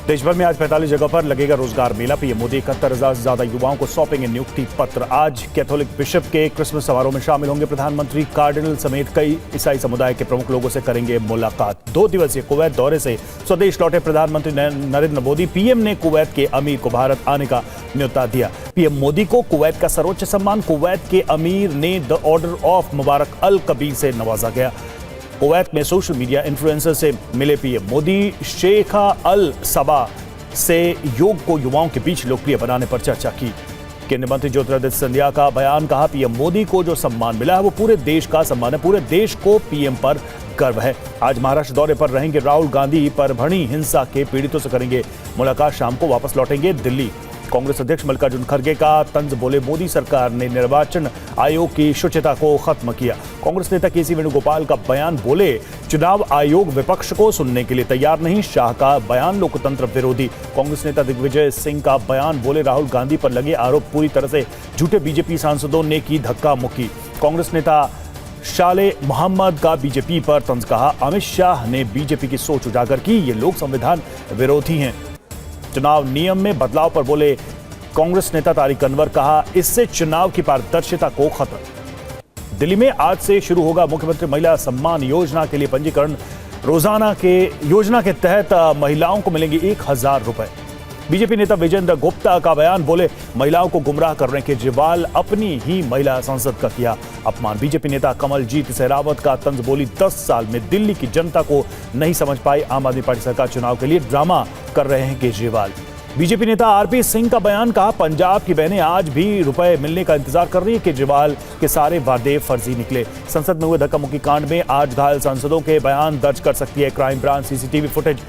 देश भर में आज 45 जगह पर लगेगा रोजगार मेला। पीएम मोदी 71,000 से ज्यादा युवाओं को सौंपेंगे नियुक्ति पत्र। आज कैथोलिक बिशप के क्रिसमस समारोह में शामिल होंगे प्रधानमंत्री। कार्डिनल समेत कई ईसाई समुदाय के प्रमुख लोगों से करेंगे मुलाकात। 2 दिवसीय कुवैत दौरे से स्वदेश लौटे प्रधानमंत्री नरेंद्र मोदी। पीएम ने कुवैत के अमीर को भारत आने का न्योता दिया। पीएम मोदी को कुवैत का सर्वोच्च सम्मान कुवैत के अमीर ने द ऑर्डर ऑफ मुबारक अल कबीर से नवाजा गया। कुवैत में सोशल मीडिया इन्फ्लुएंसर से मिले पीएम मोदी। शेखा अल सबा से योग को युवाओं के बीच लोकप्रिय बनाने पर चर्चा की। केंद्रीय मंत्री ज्योतिरादित्य सिंधिया का बयान, कहा पीएम मोदी को जो सम्मान मिला है वो पूरे देश का सम्मान है, पूरे देश को पीएम पर गर्व है। आज महाराष्ट्र दौरे पर रहेंगे राहुल गांधी। परभणी हिंसा के पीड़ितों से करेंगे मुलाकात। शाम को वापस लौटेंगे दिल्ली। कांग्रेस अध्यक्ष मल्लिकार्जुन खड़गे का तंज बोले, मोदी सरकार ने निर्वाचन आयोग की शुचिता को खत्म किया। कांग्रेस नेता के सी वेणुगोपाल का बयान, बोले चुनाव आयोग विपक्ष को सुनने के लिए तैयार नहीं। शाह का बयान लोकतंत्र विरोधी। कांग्रेस नेता दिग्विजय सिंह का बयान, बोले राहुल गांधी पर लगे आरोप पूरी तरह से झूठे। बीजेपी सांसदों ने की धक्का मुक्की। कांग्रेस नेता शाले मोहम्मद का बीजेपी पर तंज, कहा अमित शाह ने बीजेपी की सोच उजागर की, ये लोग संविधान विरोधी हैं। चुनाव नियम में बदलाव पर बोले कांग्रेस नेता तारिक अनवर, कहा इससे चुनाव की पारदर्शिता को खतरा। दिल्ली में आज से शुरू होगा मुख्यमंत्री महिला सम्मान योजना के लिए पंजीकरण। रोजाना के योजना के तहत महिलाओं को मिलेंगे 1,000 रुपए। बीजेपी नेता विजेंद्र गुप्ता का बयान, बोले महिलाओं को गुमराह करने के केजरीवाल अपनी ही महिला सांसद का किया अपमान। बीजेपी नेता कमलजीत शेरावत का तंज, बोली 10 साल में दिल्ली की जनता को नहीं समझ पाई आम आदमी पार्टी सरकार, चुनाव के लिए ड्रामा कर रहे हैं केजरीवाल। बीजेपी नेता आरपी सिंह का बयान, कहा पंजाब की बहनें आज भी रुपए मिलने का इंतजार कर रही है, केजरीवाल के सारे वादे फर्जी निकले। संसद में हुए धक्का मुक्की कांड में आज घायल सांसदों के बयान दर्ज कर सकती है क्राइम ब्रांच। सीसीटीवी फुटेज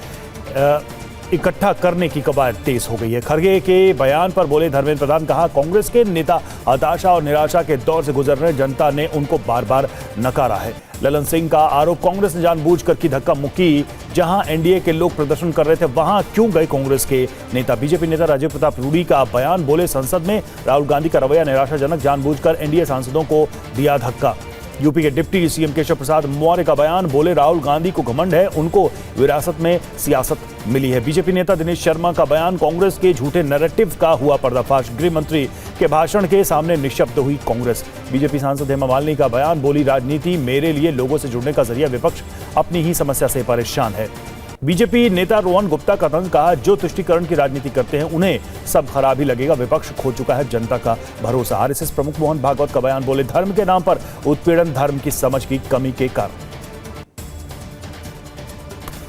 इकट्ठा करने की कवायद तेज हो गई है। खड़गे के बयान पर बोले धर्मेंद्र प्रधान, कहा कांग्रेस के नेता हताशा और निराशा के दौर से गुजर रहे, जनता ने उनको बार बार नकारा है। ललन सिंह का आरोप, कांग्रेस ने जानबूझकर की धक्का मुक्की। जहां एनडीए के लोग प्रदर्शन कर रहे थे वहां क्यों गए कांग्रेस के नेता। बीजेपी नेता राजीव प्रताप रूडी का बयान, बोले संसद में राहुल गांधी का रवैया निराशाजनक, जानबूझकर एनडीए सांसदों को दिया धक्का। यूपी के डिप्टी सीएम केशव प्रसाद मौर्य का बयान, बोले राहुल गांधी को घमंड है, उनको विरासत में सियासत मिली है। बीजेपी नेता दिनेश शर्मा का बयान, कांग्रेस के झूठे नैरेटिव का हुआ पर्दाफाश। गृह मंत्री के भाषण के सामने निशब्द हुई कांग्रेस। बीजेपी सांसद हेमा मालिनी का बयान, बोली राजनीति मेरे लिए लोगों से जुड़ने का जरिया, विपक्ष अपनी ही समस्या से परेशान है। बीजेपी नेता रोहन गुप्ता का तंज, कहा जो तुष्टीकरण की राजनीति करते हैं उन्हें सब खराब ही लगेगा, विपक्ष खो चुका है जनता का भरोसा। आरएसएस प्रमुख मोहन भागवत का बयान, बोले धर्म के नाम पर उत्पीड़न धर्म की समझ की कमी के कारण।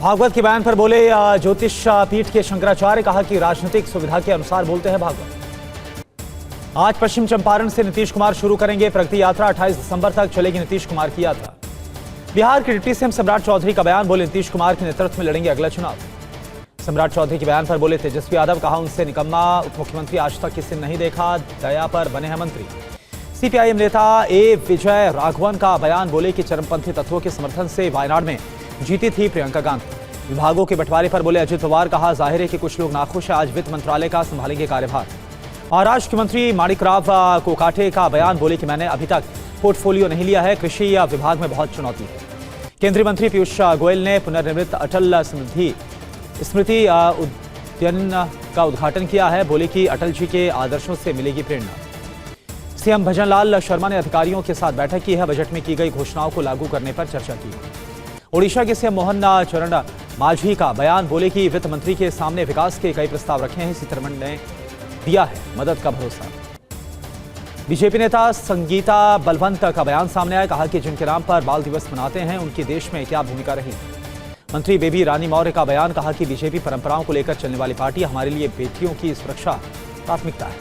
भागवत के बयान पर बोले ज्योतिष पीठ के शंकराचार्य, कहा कि राजनीतिक सुविधा के अनुसार बोलते हैं भागवत। आज पश्चिम चंपारण से नीतीश कुमार शुरू करेंगे प्रगति यात्रा। 28 दिसंबर तक चलेगी नीतीश कुमार की यात्रा। बिहार के डिप्टी सीएम सम्राट चौधरी का बयान, बोले नीतीश कुमार के नेतृत्व में लड़ेंगे अगला चुनाव। सम्राट चौधरी के बयान पर बोले तेजस्वी यादव, कहा उनसे निकम्मा उप मुख्यमंत्री आज तक किसी नहीं देखा, दया पर बने हैं मंत्री। सीपीआईएम नेता ए विजय राघवन का बयान, बोले कि चरमपंथी तत्वों के समर्थन से वायनाड में जीती थी प्रियंका गांधी। विभागों के बंटवारे पर बोले अजित पवार, कहा जाहिर है कि कुछ लोग नाखुश है, आज वित्त मंत्रालय का संभालेंगे कार्यभार। और राष्ट्र मंत्री माणिकराव कोकाटे का बयान, बोले कि मैंने अभी तक पोर्टफोलियो नहीं लिया है, कृषि विभाग में बहुत चुनौती है। केंद्रीय मंत्री पीयूष गोयल ने पुनर्निर्मित अटल स्मृति उद्यान का उद्घाटन किया है, बोले कि अटल जी के आदर्शों से मिलेगी प्रेरणा। सीएम भजनलाल शर्मा ने अधिकारियों के साथ बैठक की है, बजट में की गई घोषणाओं को लागू करने पर चर्चा की। ओडिशा के सीएम मोहन चरण मांझी का बयान, बोले कि वित्त मंत्री के सामने विकास के कई प्रस्ताव रखे हैं, सीतारमण ने दिया है मदद का भरोसा। बीजेपी नेता संगीता बलवंत का बयान सामने आया, कहा कि जिनके नाम पर बाल दिवस मनाते हैं उनकी देश में क्या भूमिका रही। मंत्री बेबी रानी मौर्य का बयान, कहा कि बीजेपी परंपराओं को लेकर चलने वाली पार्टी, हमारे लिए बेटियों की सुरक्षा प्राथमिकता है।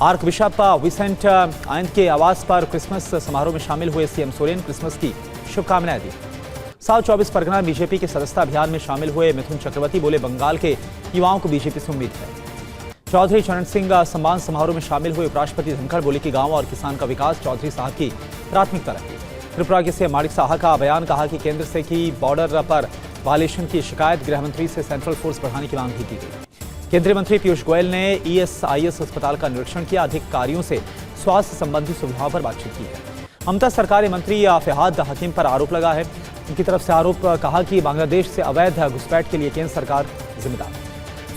आर्क बिशप विसेंट आयंत के आवास पर क्रिसमस समारोह में शामिल हुए सीएम सोरेन, क्रिसमस की शुभकामनाएं दी। साउथ 24 परगना बीजेपी के सदस्यता अभियान में शामिल हुए मिथुन चक्रवर्ती, बोले बंगाल के युवाओं को बीजेपी से उम्मीद है। चौधरी चरण सिंह सम्मान समारोह में शामिल हुए उपराष्ट्रपति धनखड़, बोले कि गांव और किसान का विकास चौधरी साहब की प्राथमिकता रही। त्रिपुरा के सीएम माणिक साहा का बयान, कहा कि केंद्र से की बॉर्डर पर वायलेशन की शिकायत, गृह मंत्री से सेंट्रल फोर्स बढ़ाने की मांग भी की गई। केंद्रीय मंत्री पीयूष गोयल ने ईएसआईएस अस्पताल का निरीक्षण किया, अधिकारियों से स्वास्थ्य संबंधी सुविधाओं पर बातचीत की है। ममता सरकारी मंत्री फहद हकीम पर आरोप लगा है, उनकी तरफ से आरोप, कहा कि बांग्लादेश से अवैध घुसपैठ के लिए केंद्र सरकार जिम्मेदार।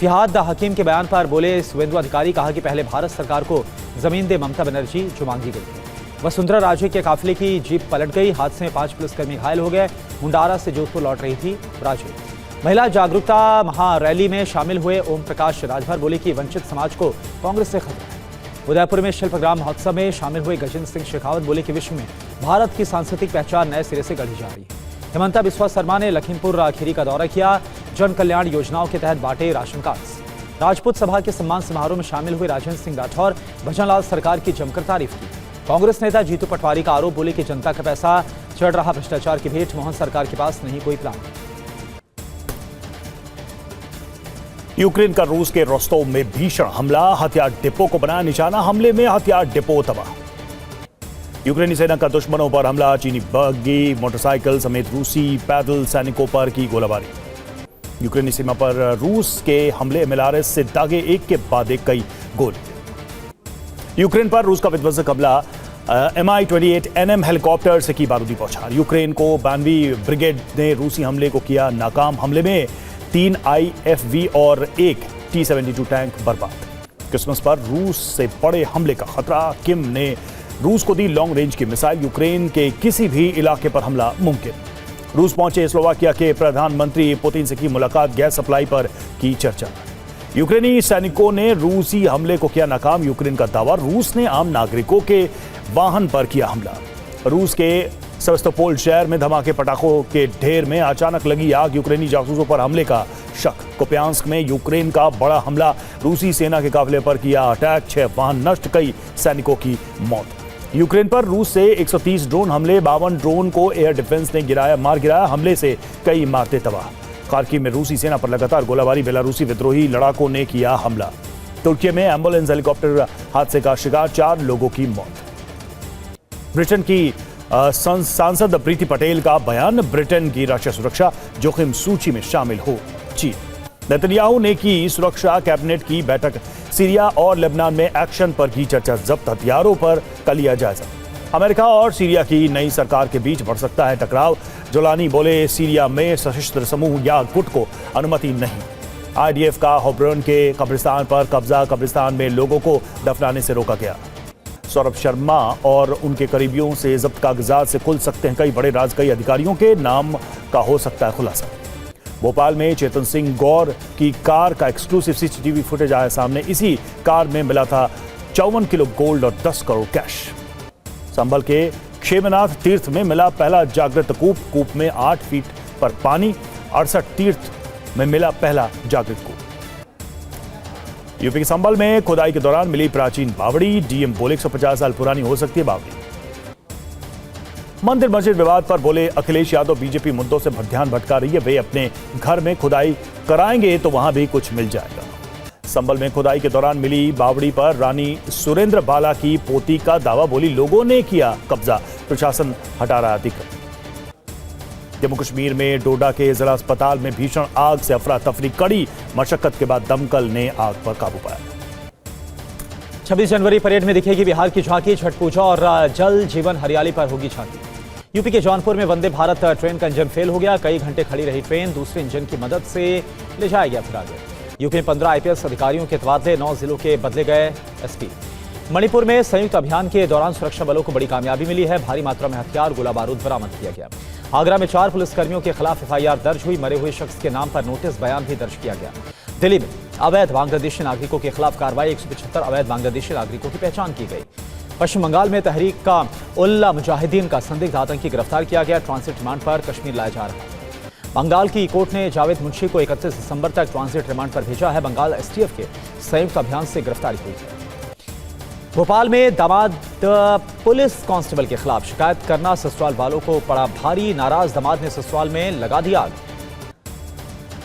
इत्तिहाद हकीम के बयान पर बोले शुभेंदु अधिकारी, कहा कि पहले भारत सरकार को जमीन दे ममता बनर्जी जो मांगी गई थी। वसुंधरा राजे के काफिले की जीप पलट गई, हादसे में 5 पुलिसकर्मी घायल हो गए। मुंडारा से जोधपुर लौट रही थी राजे। महिला जागरूकता महारैली में शामिल हुए ओम प्रकाश राजभर बोले कि वंचित समाज को कांग्रेस से खतरा है। उदयपुर में शिल्पग्राम महोत्सव में शामिल हुए गजेंद्र सिंह शेखावत बोले कि विश्व में भारत की सांस्कृतिक पहचान नए सिरे से गढ़ी जा रही है। हेमंता बिस्वा शर्मा ने लखीमपुर खीरी का दौरा किया, जन कल्याण योजनाओं के तहत बांटे राशन कार्ड। राजपूत सभा के सम्मान समारोह में शामिल हुए राजेंद्र सिंह राठौर भजनलाल सरकार की जमकर तारीफ की। कांग्रेस नेता जीतू पटवारी का आरोप, बोले कि जनता का पैसा चढ़ रहा भ्रष्टाचार की भेंट, मोहन सरकार के पास नहीं कोई प्लान। यूक्रेन का रूस के रोस्तोव में भीषण हमला, हथियार डिपो को बनाया निशाना, हमले में हथियार डिपो तबाह। यूक्रेनी सेना का दुश्मनों पर हमला, चीनी बग्गी मोटरसाइकिल समेत रूसी पैदल सैनिकों पर की गोलाबारी। यूक्रेनी सीमा पर रूस के हमले में लारेस से दागे एक के बाद एक कई गोली। यूक्रेन पर रूस का विध्वंसक हमला, Mi-28 NM हेलीकॉप्टर से की बारूदी बौछार। यूक्रेन को 92वीं ब्रिगेड ने रूसी हमले को किया नाकाम। हमले में 3 IFV और 1 T-72 टैंक बर्बाद। क्रिसमस पर रूस से बड़े हमले का खतरा, किम ने रूस को दी लॉन्ग रेंज की मिसाइल, यूक्रेन के किसी भी इलाके पर हमला मुमकिन। रूस पहुंचे स्लोवाकिया के प्रधानमंत्री, पुतिन से की मुलाकात, गैस सप्लाई पर की चर्चा। यूक्रेनी सैनिकों ने रूसी हमले को किया नाकाम, यूक्रेन का दावा, रूस ने आम नागरिकों के वाहन पर किया हमला। रूस के सेवास्तोपोल शहर में धमाके, पटाखों के ढेर में अचानक लगी आग, यूक्रेनी जासूसों पर हमले का शक। कुपियांस्क में यूक्रेन का बड़ा हमला, रूसी सेना के काफिले पर किया अटैक, 6 वाहन नष्ट, कई सैनिकों की मौत। यूक्रेन पर रूस से 130 ड्रोन हमले, 52 ड्रोन को एयर डिफेंस ने मार गिराया, हमले से कई इमारतें तबाह। खार्किव में रूसी सेना पर लगातार गोलाबारी, बेलारूसी विद्रोही लड़ाकों ने किया हमला। तुर्की में एम्बुलेंस हेलीकॉप्टर हादसे का शिकार, 4 लोगों की मौत। ब्रिटेन की सांसद प्रीति पटेल का बयान, ब्रिटेन की राष्ट्रीय सुरक्षा जोखिम सूची में शामिल हो चीन। नेतन्याहू ने की सुरक्षा कैबिनेट की बैठक, सीरिया और लेबनान में एक्शन पर की चर्चा, जब्त हथियारों पर का लिया जायजा। अमेरिका और सीरिया की नई सरकार के बीच बढ़ सकता है टकराव, जोलानी बोले सीरिया में सशस्त्र समूह या गुट को अनुमति नहीं। IDF का होब्रोन के कब्रिस्तान पर कब्जा, कब्रिस्तान में लोगों को दफनाने से रोका गया। सौरभ शर्मा और उनके करीबियों से जब्त कागजात से खुल सकते हैं कई बड़े राज, कई अधिकारियों के नाम का हो सकता है खुलासा। भोपाल में चेतन सिंह गौर की कार का एक्सक्लूसिव CCTV फुटेज आया सामने, इसी कार में मिला था 54 किलो गोल्ड और 10 करोड़ कैश। संभल के क्षेमनाथ तीर्थ में मिला पहला जागृत कूप, कूप में 8 फीट पर पानी, 68 तीर्थ में मिला पहला जागृत कूप। यूपी के संभल में खुदाई के दौरान मिली प्राचीन बावड़ी, डीएम बोले 150 साल पुरानी हो सकती है बावड़ी। मंदिर मस्जिद विवाद पर बोले अखिलेश यादव, बीजेपी मुद्दों से ध्यान भटका रही है, वे अपने घर में खुदाई कराएंगे तो वहां भी कुछ मिल जाएगा। संभल में खुदाई के दौरान मिली बावड़ी पर रानी सुरेंद्र बाला की पोती का दावा, बोली लोगों ने किया कब्जा, प्रशासन हटा रहा अधिकृत। जम्मू कश्मीर में डोडा के जिला अस्पताल में भीषण आग से अफरा तफरी, कड़ी मशक्कत के बाद दमकल ने आग पर काबू पाया। 26 जनवरी परेड में दिखेगी बिहार की झांकी, छठ पूजा और जल जीवन हरियाली पर होगी झांकी। यूपी के जौनपुर में वंदे भारत ट्रेन का इंजन फेल हो गया, कई घंटे खड़ी रही ट्रेन, दूसरे इंजन की मदद से ले जाया गया फिर आगे। यूपी में 15 IPS अधिकारियों के तबादले, 9 जिलों के बदले गए SP। मणिपुर में संयुक्त अभियान के दौरान सुरक्षा बलों को बड़ी कामयाबी मिली है, भारी मात्रा में हथियार, गोला बारूद बरामद किया गया। आगरा में 4 पुलिसकर्मियों के खिलाफ FIR दर्ज हुई, मरे हुए शख्स के नाम पर नोटिस बयान भी दर्ज किया गया। दिल्ली में अवैध बांग्लादेशी नागरिकों के खिलाफ कार्रवाई, 175 अवैध बांग्लादेशी नागरिकों की पहचान की गई। पश्चिम बंगाल में तहरीक का उल्ला मुजाहिदीन का संदिग्ध आतंकी गिरफ्तार किया गया, ट्रांजिट रिमांड पर कश्मीर लाया जा रहा है। बंगाल की कोर्ट ने जावेद मुंशी को 31 दिसंबर तक ट्रांजिट रिमांड पर भेजा है, बंगाल STF के संयुक्त अभियान से गिरफ्तारी हुई है। भोपाल में दामाद पुलिस कांस्टेबल के खिलाफ शिकायत करना ससुराल वालों को पड़ा भारी, नाराज दामाद ने ससुराल में लगा दी आग।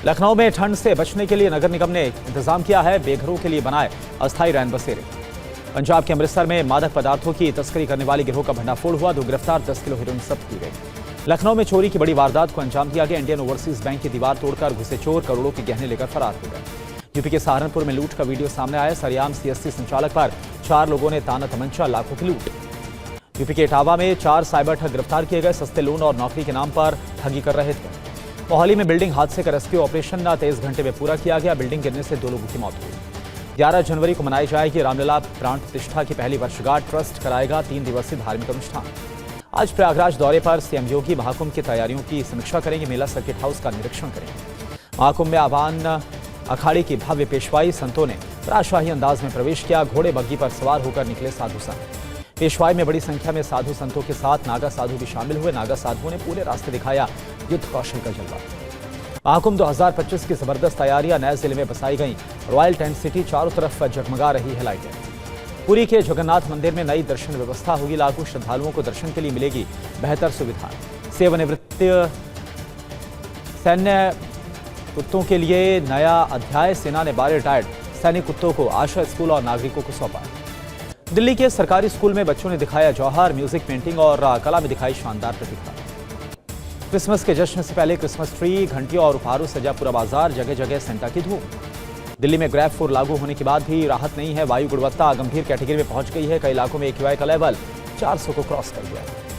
लखनऊ में ठंड से बचने के लिए नगर निगम ने इंतजाम किया है, बेघरों के लिए बनाए अस्थायी रैन बसेरे। पंजाब के अमृतसर में मादक पदार्थों की तस्करी करने वाले गिरोह का भंडाफोड़ हुआ, 2 गिरफ्तार, 10 किलो हेरोइन जब्त की गई। लखनऊ में चोरी की बड़ी वारदात को अंजाम दिया गया, इंडियन ओवरसीज बैंक की दीवार तोड़कर घुसे चोर, करोड़ों के गहने लेकर फरार हो गए। यूपी के सहारनपुर में लूट का वीडियो सामने आया, सरियाम CSC संचालक पर 4 लोगों ने ताना तमंचा, लाखों की लूट। यूपी के इटावा में 4 साइबर ठग गिरफ्तार किए गए, सस्ते लोन और नौकरी के नाम पर ठगी कर रहे थे। मोहाली में बिल्डिंग हादसे का रेस्क्यू ऑपरेशन 23 घंटे में पूरा किया गया। बिल्डिंग गिरने से 2 लोगों की मौत हुई। 11 जनवरी को मनाई जाएगी रामलला प्राण प्रतिष्ठा की पहली वर्षगांठ। ट्रस्ट कराएगा 3 दिवसीय धार्मिक अनुष्ठान। आज प्रयागराज दौरे पर सीएम योगी महाकुंभ की तैयारियों की समीक्षा करेंगे। मेला सर्किट हाउस का निरीक्षण करेंगे। महाकुंभ में आह्वान अखाड़े की भव्य पेशवाई। संतों ने राजशाही अंदाज में प्रवेश किया। घोड़े बग्गी पर सवार होकर निकले साधु संत। पेशवाई में बड़ी संख्या में साधु संतों के साथ नागा साधु भी शामिल हुए। नागा साधुओं ने पूरे रास्ते दिखाया युद्ध कौशल का जलवा। महाकुंभ 2025 की जबरदस्त तैयारियां नए जिले में बसाई गई। रॉयल टेंट सिटी चारों तरफ जगमगा रही है लाइटें। पुरी के जगन्नाथ मंदिर में नई दर्शन व्यवस्था होगी लागू। श्रद्धालुओं को दर्शन के लिए मिलेगी बेहतर सुविधा। सेवानिवृत्त सैन्य कुत्तों के लिए नया अध्याय। सेना ने 12 रिटायर्ड सैनिक कुत्तों को आश्रय स्कूल और नागरिकों को सौंपा। दिल्ली के सरकारी स्कूल में बच्चों ने दिखाया जौहर। म्यूजिक, पेंटिंग और कला में दिखाई शानदार प्रतिभा। क्रिसमस के जश्न से पहले क्रिसमस ट्री, घंटियों और उपहारों सजा पूरा बाजार। जगह जगह सेंटा की धूम। दिल्ली में ग्रैब 4 लागू होने के बाद भी राहत नहीं है। वायु गुणवत्ता गंभीर कैटेगरी में पहुंच गई है। कई इलाकों में AQI का लेवल 400 को क्रॉस कर गया है।